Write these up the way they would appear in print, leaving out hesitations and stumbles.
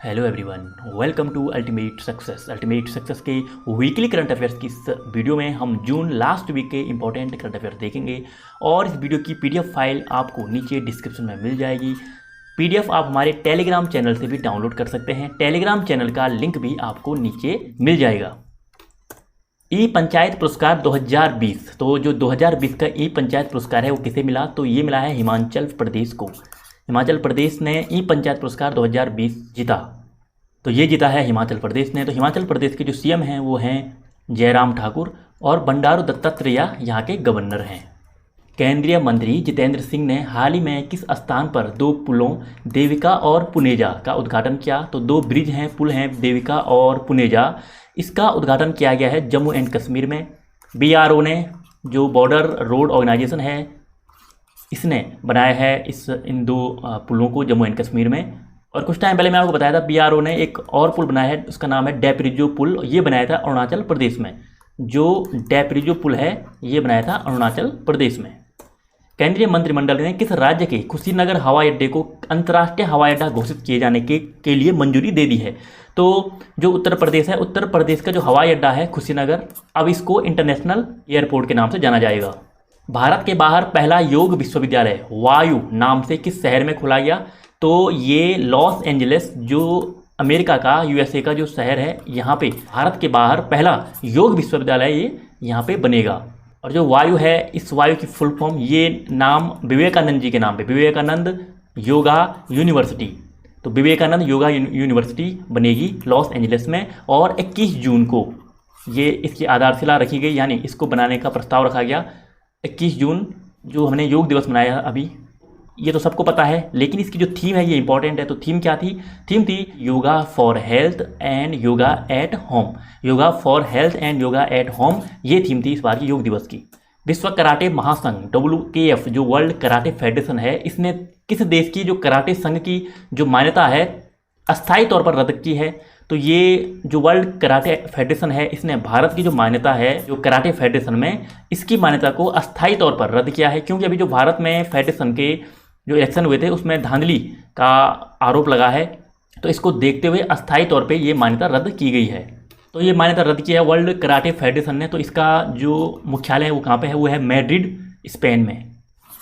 Hello everyone, welcome to ultimate success. Ultimate success के weekly current affairs की इस video में हम जून लास्ट वीक के इंपॉर्टेंट करंट अफेयर्स देखेंगे और इस वीडियो की पीडीएफ फाइल आपको नीचे डिस्क्रिप्शन में मिल जाएगी। पीडीएफ आप हमारे टेलीग्राम चैनल से भी डाउनलोड कर सकते हैं। टेलीग्राम चैनल का लिंक भी आपको नीचे मिल जाएगा। ई पंचायत पुरस्कार 2020, तो जो 2020 का ई पंचायत पुरस्कार है वो किसे मिला? तो ये मिला है हिमाचल प्रदेश को। हिमाचल प्रदेश ने ई पंचायत पुरस्कार 2020 जीता, तो ये जीता है हिमाचल प्रदेश ने। तो हिमाचल प्रदेश के जो सीएम हैं वो हैं जयराम ठाकुर और बंडारू दत्तात्रेय यहाँ के गवर्नर हैं। केंद्रीय मंत्री जितेंद्र सिंह ने हाल ही में किस स्थान पर दो पुलों देविका और पुनेजा का उद्घाटन किया? तो दो ब्रिज हैं, पुल हैं, देविका और पुनेजा। इसका उद्घाटन किया गया है जम्मू एंड कश्मीर में। बीआरओ ने, जो बॉर्डर रोड ऑर्गेनाइजेशन है, इसने बनाया है इन दो पुलों को जम्मू एंड कश्मीर में। और कुछ टाइम पहले मैं आपको बताया था बीआरओ ने एक और पुल बनाया है, उसका नाम है डेपरिजो पुल। ये बनाया था अरुणाचल प्रदेश में। जो डेपरिजो पुल है ये बनाया था अरुणाचल प्रदेश में। केंद्रीय मंत्रिमंडल ने किस राज्य के कुशीनगर हवाई अड्डे को अंतर्राष्ट्रीय हवाई अड्डा घोषित किए जाने के लिए मंजूरी दे दी है? तो जो उत्तर प्रदेश है, उत्तर प्रदेश का जो हवाई अड्डा है कुशीनगर, अब इसको इंटरनेशनल एयरपोर्ट के नाम से जाना जाएगा। भारत के बाहर पहला योग विश्वविद्यालय वायु नाम से किस शहर में खोला गया? तो ये लॉस एंजलिस, जो अमेरिका का, यूएसए का जो शहर है, यहाँ पे भारत के बाहर पहला योग विश्वविद्यालय ये यहाँ पे बनेगा। और जो वायु है, इस वायु की फुल फॉर्म, ये नाम विवेकानंद जी के नाम पे, विवेकानंद योगा यूनिवर्सिटी। तो विवेकानंद योगा यूनिवर्सिटी बनेगी लॉस एंजलिस में। और 21 जून को ये इसकी आधारशिला रखी गई, यानी इसको बनाने का प्रस्ताव रखा गया। 21 जून जो हमने योग दिवस मनाया अभी, ये तो सबको पता है, लेकिन इसकी जो थीम है ये इंपॉर्टेंट है। तो थीम क्या थी? थीम थी yoga for health and yoga at home. Yoga for health and yoga at home, ये थीम थी इस बार की योग दिवस की। विश्व कराटे महासंघ WKF, जो वर्ल्ड कराटे फेडरेशन है, इसने किस देश की जो कराटे संघ की जो मान्यता है अस्थायी तौर पर रद्द की है? तो ये जो वर्ल्ड कराटे फेडरेशन है, इसने भारत की जो मान्यता है जो कराटे फेडरेशन में, इसकी मान्यता को अस्थायी तौर पर रद्द किया है। क्योंकि अभी जो भारत में फेडरेशन के जो इलेक्शन हुए थे उसमें धांधली का आरोप लगा है, तो इसको देखते हुए अस्थायी तौर पे ये मान्यता रद्द की गई है। तो ये मान्यता रद्द की है वर्ल्ड कराटे फेडरेशन ने। तो इसका जो मुख्यालय है वो कहाँ पे है? वो है मैड्रिड, स्पेन में।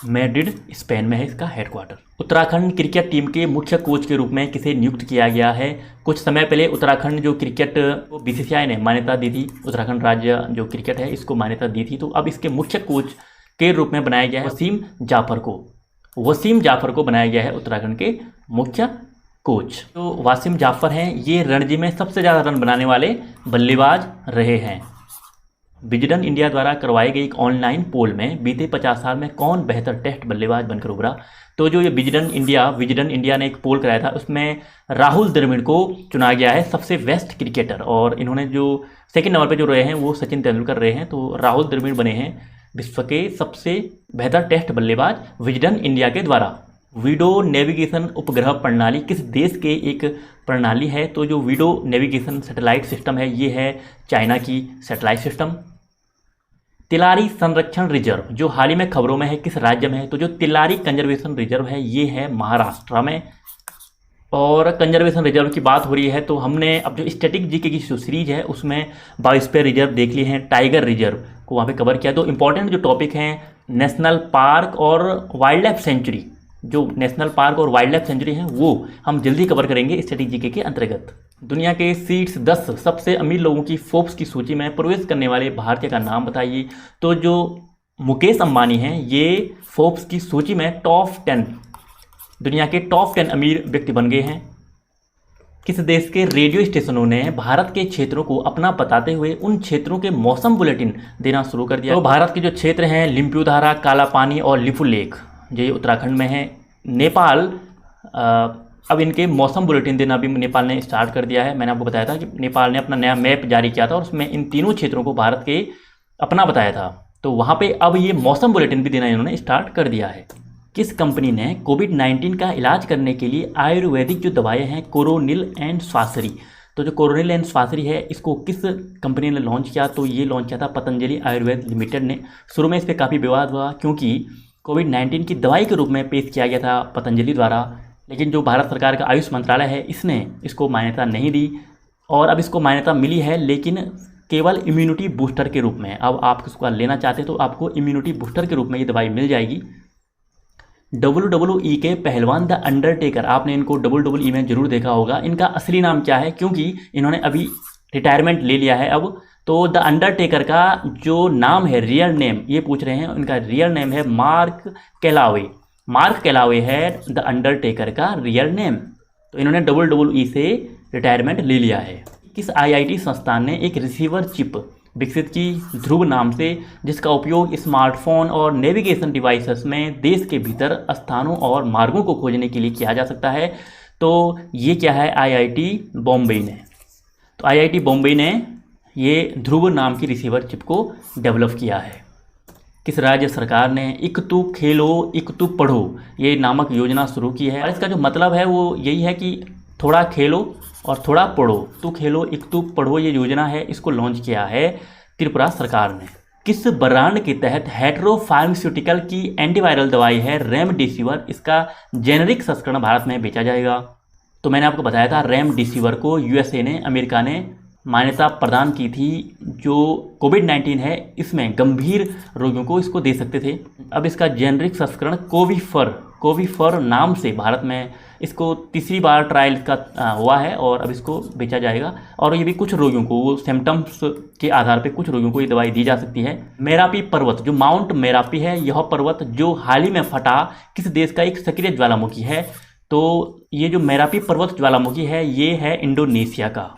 मैड्रिड, स्पेन में है इसका हेडक्वार्टर। उत्तराखंड क्रिकेट टीम के मुख्य कोच के रूप में किसे नियुक्त किया गया है? कुछ समय पहले उत्तराखंड जो क्रिकेट को BCCI ने मान्यता दी थी, उत्तराखंड राज्य जो क्रिकेट है इसको मान्यता दी थी। तो अब इसके मुख्य कोच के रूप में बनाया गया है वसीम जाफर को। वसीम जाफर को बनाया गया है उत्तराखंड के मुख्य कोच। तो वसीम जाफर हैं, ये रणजी में सबसे ज़्यादा रन बनाने वाले बल्लेबाज रहे हैं। विजडन इंडिया द्वारा करवाई गई एक ऑनलाइन पोल में बीते 50 साल में कौन बेहतर टेस्ट बल्लेबाज बनकर उभरा? तो जो ये विजडन इंडिया ने एक पोल कराया था, उसमें राहुल द्रविड़ को चुना गया है सबसे बेस्ट क्रिकेटर। और इन्होंने जो सेकंड नंबर पे जो रहे हैं वो सचिन तेंदुलकर रहे हैं। तो राहुल द्रविड़ बने हैं विश्व के सबसे बेहतर टेस्ट बल्लेबाज विजडन इंडिया के द्वारा। विडो नेविगेशन उपग्रह प्रणाली किस देश के एक प्रणाली है? तो जो विडो नेविगेशन सैटेलाइट सिस्टम है ये है चाइना की सैटेलाइट सिस्टम। तिलारी संरक्षण रिजर्व जो हाल ही में खबरों में है, किस राज्य में है? तो जो तिलारी कंजर्वेशन रिजर्व है ये है महाराष्ट्र में। और कंजर्वेशन रिजर्व की बात हो रही है तो हमने अब जो स्टैटिक जीके की जो सीरीज है उसमें बायोस्फीयर रिजर्व देख लिए हैं, टाइगर रिजर्व को वहाँ पे कवर किया। तो इंपॉर्टेंट जो टॉपिक हैं नेशनल पार्क और वाइल्ड लाइफ सेंचुरी, जो नेशनल पार्क और वाइल्ड लाइफ सेंचुरी हैं वो हम जल्दी कवर करेंगे स्टैटिक जीके के अंतर्गत। दुनिया के शीर्ष 10 सबसे अमीर लोगों की फोर्ब्स की सूची में प्रवेश करने वाले भारतीय का नाम बताइए? तो जो मुकेश अंबानी हैं ये फोर्ब्स की सूची में टॉप 10, दुनिया के टॉप 10 अमीर व्यक्ति बन गए हैं। किस देश के रेडियो स्टेशनों ने भारत के क्षेत्रों को अपना बताते हुए उन क्षेत्रों के मौसम बुलेटिन देना शुरू कर दिया? तो भारत के जो क्षेत्र हैं लिम्पियोधारा, कालापानी और लिपुलेख, जो ये उत्तराखंड में है। नेपाल अब इनके मौसम बुलेटिन देना भी नेपाल ने स्टार्ट कर दिया है। मैंने आपको बताया था कि नेपाल ने अपना नया मैप जारी किया था और उसमें इन तीनों क्षेत्रों को भारत के अपना बताया था। तो वहाँ पे अब ये मौसम बुलेटिन भी देना इन्होंने स्टार्ट कर दिया है। किस कंपनी ने कोविड-19 का इलाज करने के लिए आयुर्वेदिक जो दवाएं हैं कोरोनिल एंड स्वासरी, तो जो कोरोनिल एंड स्वासरी है इसको किस कंपनी ने लॉन्च किया? तो ये लॉन्च किया था पतंजलि आयुर्वेद लिमिटेड ने। शुरू में इस पर काफ़ी विवाद हुआ क्योंकि कोविड-19 की दवाई के रूप में पेश किया गया था पतंजलि द्वारा, लेकिन जो भारत सरकार का आयुष मंत्रालय है इसने इसको मान्यता नहीं दी और अब इसको मान्यता मिली है, लेकिन केवल इम्यूनिटी बूस्टर के रूप में। अब आप इसको लेना चाहते हैं तो आपको इम्यूनिटी बूस्टर के रूप में ये दवाई मिल जाएगी। WWE के पहलवान द अंडरटेकर, आपने इनको WWE में जरूर देखा होगा। इनका असली नाम क्या है, क्योंकि इन्होंने अभी रिटायरमेंट ले लिया है अब, तो द अंडरटेकर का जो नाम है, रियल नेम, ये पूछ रहे हैं, इनका रियल नेम है मार्क कैलावे। मार्क कैलावे है द अंडरटेकर का रियल नेम। तो इन्होंने WWE से रिटायरमेंट ले लिया है। किस IIT संस्थान ने एक रिसीवर चिप विकसित की ध्रुव नाम से, जिसका उपयोग स्मार्टफोन और नेविगेशन डिवाइसेस में देश के भीतर स्थानों और मार्गों को खोजने के लिए किया जा सकता है? तो ये क्या है, IIT बॉम्बे ने। तो IIT बॉम्बे ने ये ध्रुव नाम की रिसीवर चिप को डेवलप किया है। किस राज्य सरकार ने इकतू खेलो इकतू पढ़ो ये नामक योजना शुरू की है? और इसका जो मतलब है वो यही है कि थोड़ा खेलो और थोड़ा पढ़ो, तो खेलो इकतू पढ़ो ये योजना है, इसको लॉन्च किया है त्रिपुरा सरकार ने। किस ब्रांड के तहत हेटेरो फार्मास्यूटिकल की एंटीवायरल दवाई है रेमडेसिविर, इसका जेनेरिक संस्करण भारत में बेचा जाएगा? तो मैंने आपको बताया था रेमडेसिविर को USA ने, अमेरिका ने मान्यता प्रदान की थी। जो कोविड-19 है इसमें गंभीर रोगियों को इसको दे सकते थे। अब इसका जेनेरिक संस्करण कोविफर नाम से भारत में इसको तीसरी बार ट्रायल का हुआ है और अब इसको बेचा जाएगा। और ये भी कुछ रोगियों को, वो सिम्टम्स के आधार पे कुछ रोगियों को ये दवाई दी जा सकती है। मेरापी पर्वत, जो माउंट मेरापी है, यह पर्वत जो हाल ही में फटा किस देश का एक सक्रिय ज्वालामुखी है? तो ये जो मेरापी पर्वत ज्वालामुखी है ये है इंडोनेशिया का।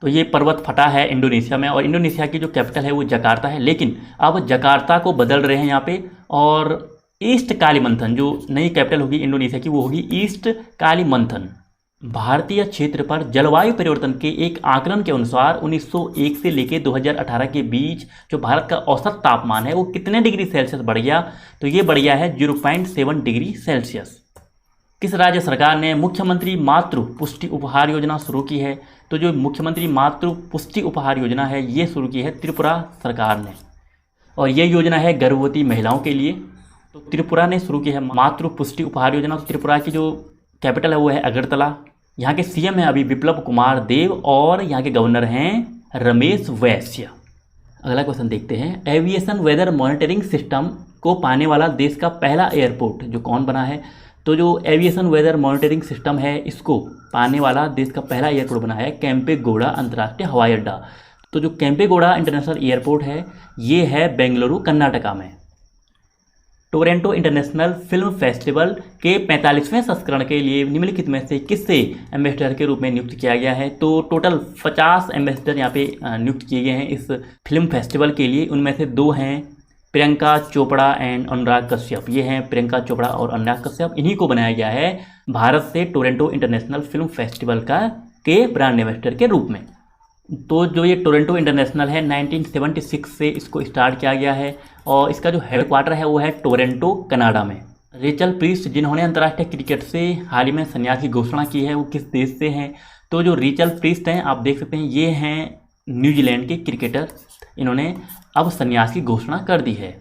तो ये पर्वत फटा है इंडोनेशिया में और इंडोनेशिया की जो कैपिटल है वो जकार्ता है। लेकिन अब जकार्ता को बदल रहे हैं यहाँ पे और ईस्ट कालीमंथन, जो नई कैपिटल होगी इंडोनेशिया की, वो होगी ईस्ट कालीमंथन। भारतीय क्षेत्र पर जलवायु परिवर्तन के एक आकलन के अनुसार 1901 से लेकर 2018 के बीच जो भारत का औसत तापमान है वो कितने डिग्री सेल्सियस बढ़ गया? तो ये बढ़ गया है 0.7 डिग्री सेल्सियस। किस राज्य सरकार ने मुख्यमंत्री मातृ पुष्टि उपहार योजना शुरू की है? तो जो मुख्यमंत्री मातृ पुष्टि उपहार योजना है ये शुरू की है त्रिपुरा सरकार ने, और ये योजना है गर्भवती महिलाओं के लिए। तो त्रिपुरा ने शुरू की है मातृ पुष्टि उपहार योजना। तो त्रिपुरा की जो कैपिटल है वो है अगरतला। यहाँ के CM है अभी विप्लव कुमार देव और यहाँ के गवर्नर हैं रमेश वैश्य। अगला क्वेश्चन देखते हैं, एविएशन वेदर मॉनिटरिंग सिस्टम को पाने वाला देश का पहला एयरपोर्ट जो कौन बना है? तो जो एविएशन वेदर मॉनिटरिंग सिस्टम है इसको पाने वाला देश का पहला एयरपोर्ट बना है केम्पेगौड़ा अंतर्राष्ट्रीय हवाई अड्डा। तो जो केम्पेगौड़ा इंटरनेशनल एयरपोर्ट है ये है बेंगलुरु कर्नाटका में। टोरंटो इंटरनेशनल फिल्म फेस्टिवल के 45वें संस्करण के लिए निम्नलिखित में से किससे एम्बेसडर के रूप में नियुक्त किया गया है? तो टोटल 50 एम्बेसडर यहाँ पे नियुक्त किए गए हैं इस फिल्म फेस्टिवल के लिए। उनमें से 2 हैं प्रियंका चोपड़ा एंड अनुराग कश्यप। ये हैं प्रियंका चोपड़ा और अनुराग कश्यप। इन्हीं को बनाया गया है भारत से टोरंटो इंटरनेशनल फिल्म फेस्टिवल के ब्रांड एम्बेसडर के रूप में। तो जो ये टोरंटो इंटरनेशनल है 1976 से इसको स्टार्ट किया गया है और इसका जो हेडक्वार्टर है वो है टोरंटो कनाडा में। रेचल प्रीस्ट जिन्होंने अंतर्राष्ट्रीय क्रिकेट से हाल ही में संन्यास की घोषणा की है वो किस देश से हैं? तो जो रेचल प्रीस्ट हैं आप देख सकते हैं ये हैं न्यूजीलैंड के क्रिकेटर। इन्होंने अब संन्यास की घोषणा कर दी है।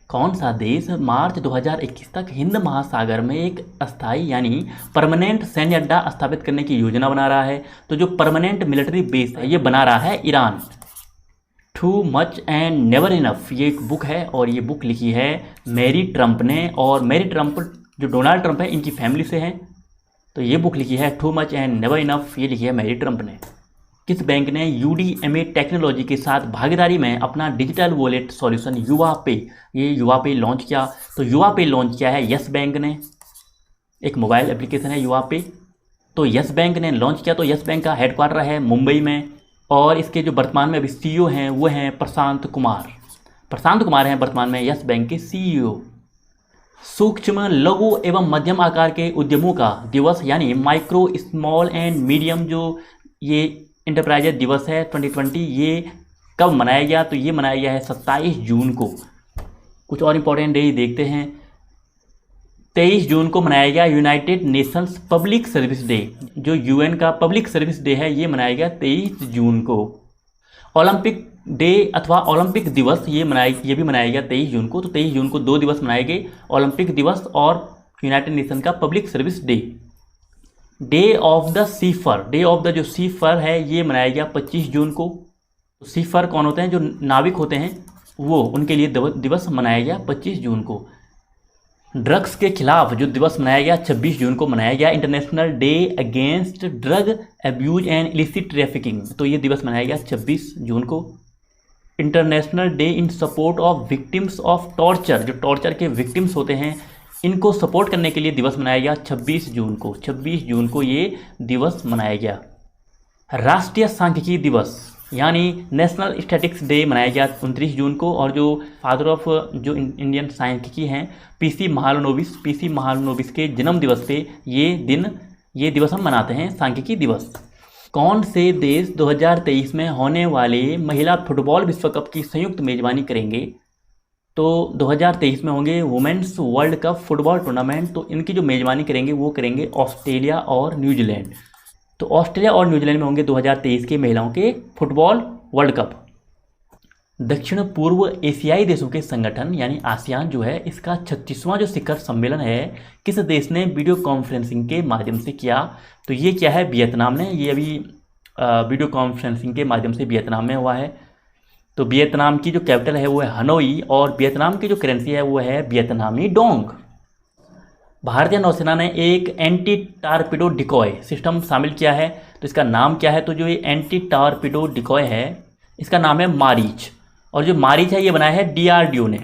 कौन सा देश मार्च 2021 तक हिंद महासागर में एक अस्थायी यानी परमानेंट सैन्य अड्डा स्थापित करने की योजना बना रहा है? तो जो परमानेंट मिलिट्री बेस है ये बना रहा है Iran. Too much and never enough ये एक बुक है और ये बुक लिखी है मैरी ट्रंप ने। और मैरी ट्रंप जो डोनाल्ड ट्रंप है इनकी फैमिली से हैं। तो ये बुक लिखी है too much and never enough, ये लिखी है मैरी ट्रंप ने। किस बैंक ने UDMA टेक्नोलॉजी के साथ भागीदारी में अपना डिजिटल वॉलेट सॉल्यूशन युवा पे, ये युवा पे लॉन्च किया? तो युवा पे लॉन्च किया है यस बैंक ने। एक मोबाइल एप्लीकेशन है युवा पे, तो यस बैंक ने लॉन्च किया। तो यस बैंक का हेडक्वार्टर है मुंबई में और इसके जो वर्तमान में अभी CEO हैं वो हैं प्रशांत कुमार हैं वर्तमान में यस बैंक के CEO। सूक्ष्म लघु एवं मध्यम आकार के उद्यमों का दिवस यानी माइक्रो स्मॉल एंड मीडियम जो ये इंटरप्राइजेज दिवस है 2020 ये कब मनाया गया? तो ये मनाया गया है 27 जून को। कुछ और इम्पोर्टेंट डे देखते हैं। 23 जून को मनाया गया United Nations public service day. जो UN का पब्लिक सर्विस डे है ये मनाया गया 23 जून को। ओलंपिक डे अथवा ओलंपिक दिवस ये भी मनाया गया 23 जून को। तो 23 जून को 2 दिवस मनाए गए, ओलंपिक दिवस और यूनाइटेड नेशन का public service day. Day of the seafarer, day of the जो सीफर है ये मनाया गया 25 जून को। सीफर कौन होते हैं? जो नाविक होते हैं वो, उनके लिए दिवस मनाया गया 25 जून को। ड्रग्स के खिलाफ जो दिवस मनाया गया 26 जून को मनाया गया, international day against drug abuse and illicit trafficking, तो ये दिवस मनाया गया 26 जून को। International day in support of victims of torture, जो टॉर्चर के विक्टिम्स होते हैं इनको सपोर्ट करने के लिए दिवस मनाया गया 26 जून को। 26 जून को ये दिवस मनाया गया। राष्ट्रीय सांख्यिकी दिवस यानी नेशनल स्टैटिक्स डे मनाया गया 29 जून को। और जो फादर ऑफ जो इंडियन सांख्यिकी हैं पीसी महालनोबिस के जन्म दिवस पे ये दिवस हम मनाते हैं, सांख्यिकी दिवस। कौन से देश 2023 में होने वाले महिला फुटबॉल विश्व कप की संयुक्त मेजबानी करेंगे? तो 2023 में होंगे women's world cup football tournament, तो इनकी जो मेजबानी करेंगे वो करेंगे ऑस्ट्रेलिया और न्यूजीलैंड। तो ऑस्ट्रेलिया और न्यूजीलैंड में होंगे 2023 के महिलाओं के फुटबॉल वर्ल्ड कप। दक्षिण पूर्व एशियाई देशों के संगठन यानी आसियान जो है, इसका 36वां जो शिखर सम्मेलन है किस देश ने वीडियो कॉन्फ्रेंसिंग के माध्यम से किया? तो ये क्या है? वियतनाम ने। ये अभी वीडियो कॉन्फ्रेंसिंग के माध्यम से वियतनाम में हुआ है। तो वियतनाम की जो कैपिटल है वो है हनोई और वियतनाम की जो करेंसी है वो है वियतनामी डोंग। भारतीय नौसेना ने एक एंटी टारपीडो डिकॉय सिस्टम शामिल किया है, तो इसका नाम क्या है? तो जो ये एंटी टारपीडो डिकॉय है इसका नाम है मारीच। और जो मारीच है ये बनाया है डीआरडीओ ने,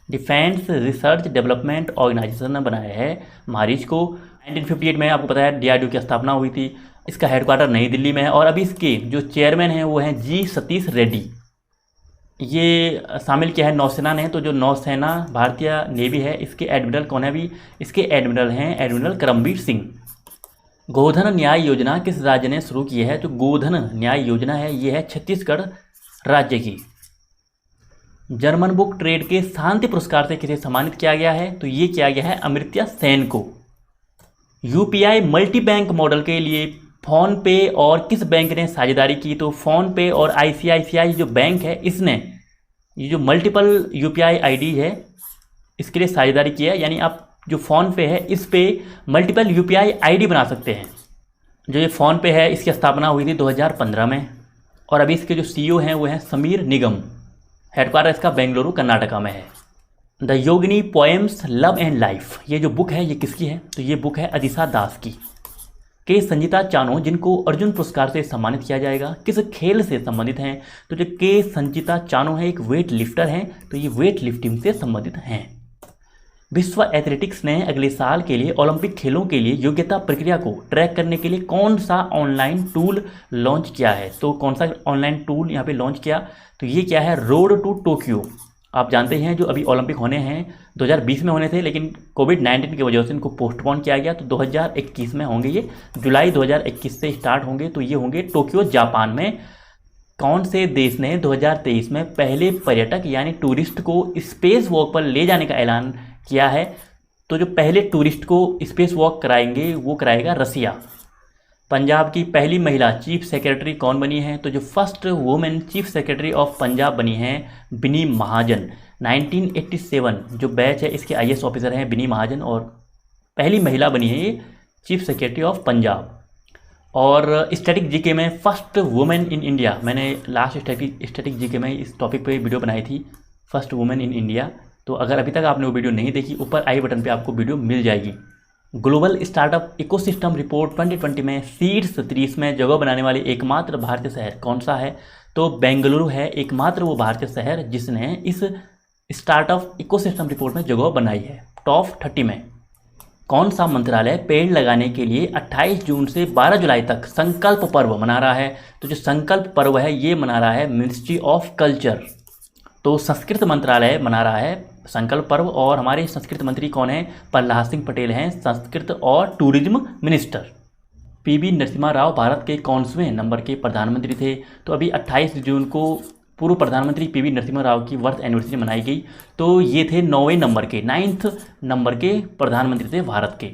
डिफेंस रिसर्च डेवलपमेंट ऑर्गेनाइजेशन ने बनाया है मारीच को। 1958 में आपको पता है डीआरडीओ की स्थापना हुई थी। इसका हेडक्वार्टर नई दिल्ली में है और अभी इसके जो चेयरमैन हैं वो हैं जी सतीश रेड्डी। ये शामिल किया है नौसेना ने। तो जो नौसेना भारतीय नेवी है इसके एडमिरल कौन है? अभी इसके एडमिरल हैं एडमिरल करमबीर सिंह। गोधन न्याय योजना किस राज्य ने शुरू की है? तो गोधन न्याय योजना है ये है छत्तीसगढ़ राज्य की। जर्मन बुक ट्रेड के शांति पुरस्कार से किसे सम्मानित किया गया है? तो ये किया गया है अमर्त्य सेन को। यूपीआई मल्टी बैंक मॉडल के लिए फ़ोन पे और किस बैंक ने साझेदारी की? तो फ़ोन पे और आईसीआईसीआई जो बैंक है इसने ये जो मल्टीपल यूपीआई आईडी है इसके लिए साझेदारी की है। यानी आप जो फ़ोन पे है इस पे मल्टीपल यूपीआई आईडी बना सकते हैं। जो ये फ़ोन पे है इसकी स्थापना हुई थी 2015 में और अभी इसके जो सीईओ हैं वो हैं समीर निगम। हेडक्वार्टर इसका बेंगलुरु कर्नाटका में है। The Yogini poems love and life, ये जो बुक है ये किसकी है? तो ये बुक है अदिशा दास की। के संजीता चानो जिनको अर्जुन पुरस्कार से सम्मानित किया जाएगा किस खेल से संबंधित हैं? तो जो के संजीता चानो है एक वेट लिफ्टर हैं, तो ये वेट लिफ्टिंग से संबंधित हैं। विश्व एथलेटिक्स ने अगले साल के लिए ओलंपिक खेलों के लिए योग्यता प्रक्रिया को ट्रैक करने के लिए कौन सा ऑनलाइन टूल लॉन्च किया है? तो कौन सा ऑनलाइन टूल यहाँ पे लॉन्च किया? तो ये क्या है? Road to Tokyo. आप जानते हैं जो अभी ओलंपिक होने हैं 2020 में होने थे लेकिन कोविड-19 की वजह से इनको पोस्टपोन किया गया, तो 2021 में होंगे। ये जुलाई 2021 से स्टार्ट होंगे, तो ये होंगे टोक्यो जापान में। कौन से देश ने 2023 में पहले पर्यटक यानी टूरिस्ट को स्पेस वॉक पर ले जाने का ऐलान किया है? तो जो पहले टूरिस्ट को स्पेस वॉक कराएंगे वो कराएगा रसिया। पंजाब की पहली महिला चीफ सेक्रेटरी कौन बनी है? तो जो first women chief secretary of Punjab बनी है बिनी महाजन। 1987 जो बैच है इसके आईएएस ऑफिसर हैं बिनी महाजन और पहली महिला बनी है ये चीफ सेक्रेटरी ऑफ पंजाब। और स्टैटिक जीके में फर्स्ट वुमेन इन इंडिया, मैंने लास्ट स्टैटिक जीके में इस टॉपिक पे वीडियो बनाई थी, फर्स्ट वुमेन इन इंडिया। तो अगर अभी तक आपने वो वीडियो नहीं देखी ऊपर आई बटन पे आपको वीडियो मिल जाएगी। ग्लोबल स्टार्टअप इकोसिस्टम रिपोर्ट 2020 में शीर्ष 30 में जगह बनाने वाली एकमात्र भारतीय शहर कौन सा है? तो बेंगलुरु है एकमात्र वो भारतीय शहर जिसने इस स्टार्टअप इकोसिस्टम रिपोर्ट में जगह बनाई है टॉप 30 में। कौन सा मंत्रालय पेड़ लगाने के लिए 28 जून से 12 जुलाई तक संकल्प पर्व मना रहा है? तो जो संकल्प पर्व है ये मना रहा है मिनिस्ट्री ऑफ कल्चर। तो संस्कृत मंत्रालय मना रहा है संकल्प पर्व और हमारे संस्कृत मंत्री कौन है? प्रहलाद सिंह पटेल हैं, संस्कृत और tourism minister. PV Narasimha Rao Bharat के कौनसवें नंबर के प्रधानमंत्री थे? तो अभी 28 जून को पूर्व प्रधानमंत्री पीवी नरसिम्हा राव की बर्थ एनिवर्सरी मनाई गई, तो ये थे 9वें नंबर के 9th नंबर के प्रधानमंत्री थे भारत के।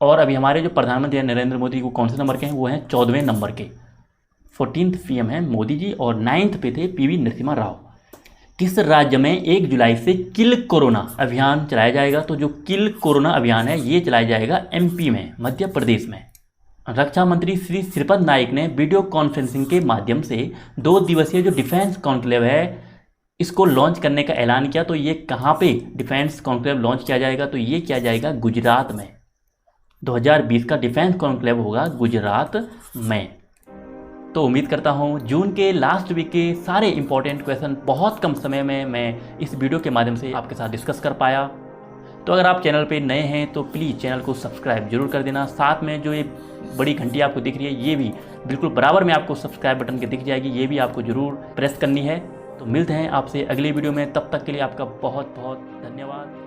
और अभी हमारे जो प्रधानमंत्री हैं नरेंद्र मोदी वो कौन से नंबर के हैं? वो हैं 14वें नंबर के। 14th PM हैं मोदी जी और 9th पे थे पीवी नरसिम्हा राव। किस राज्य में 1 जुलाई से किल कोरोना अभियान चलाया जाएगा? तो जो किल कोरोना अभियान है ये चलाया जाएगा एमपी में, मध्य प्रदेश में। रक्षा मंत्री श्री श्रीपद नाइक ने वीडियो कॉन्फ्रेंसिंग के माध्यम से 2 दिवसीय जो डिफेंस कॉन्क्लेव है इसको लॉन्च करने का ऐलान किया। तो ये कहाँ पे डिफेंस कॉन्क्लेव लॉन्च किया जाएगा? तो ये किया जाएगा गुजरात में। 2020 का डिफेंस कॉन्क्लेव होगा गुजरात में। तो उम्मीद करता हूँ जून के लास्ट वीक के सारे इंपॉर्टेंट क्वेश्चन बहुत कम समय में मैं इस वीडियो के माध्यम से आपके साथ डिस्कस कर पाया। तो अगर आप चैनल पे नए हैं तो प्लीज़ चैनल को सब्सक्राइब जरूर कर देना। साथ में जो ये बड़ी घंटी आपको दिख रही है ये भी बिल्कुल बराबर में आपको सब्सक्राइब बटन के दिख जाएगी, ये भी आपको ज़रूर प्रेस करनी है। तो मिलते हैं आपसे अगली वीडियो में, तब तक के लिए आपका बहुत बहुत धन्यवाद।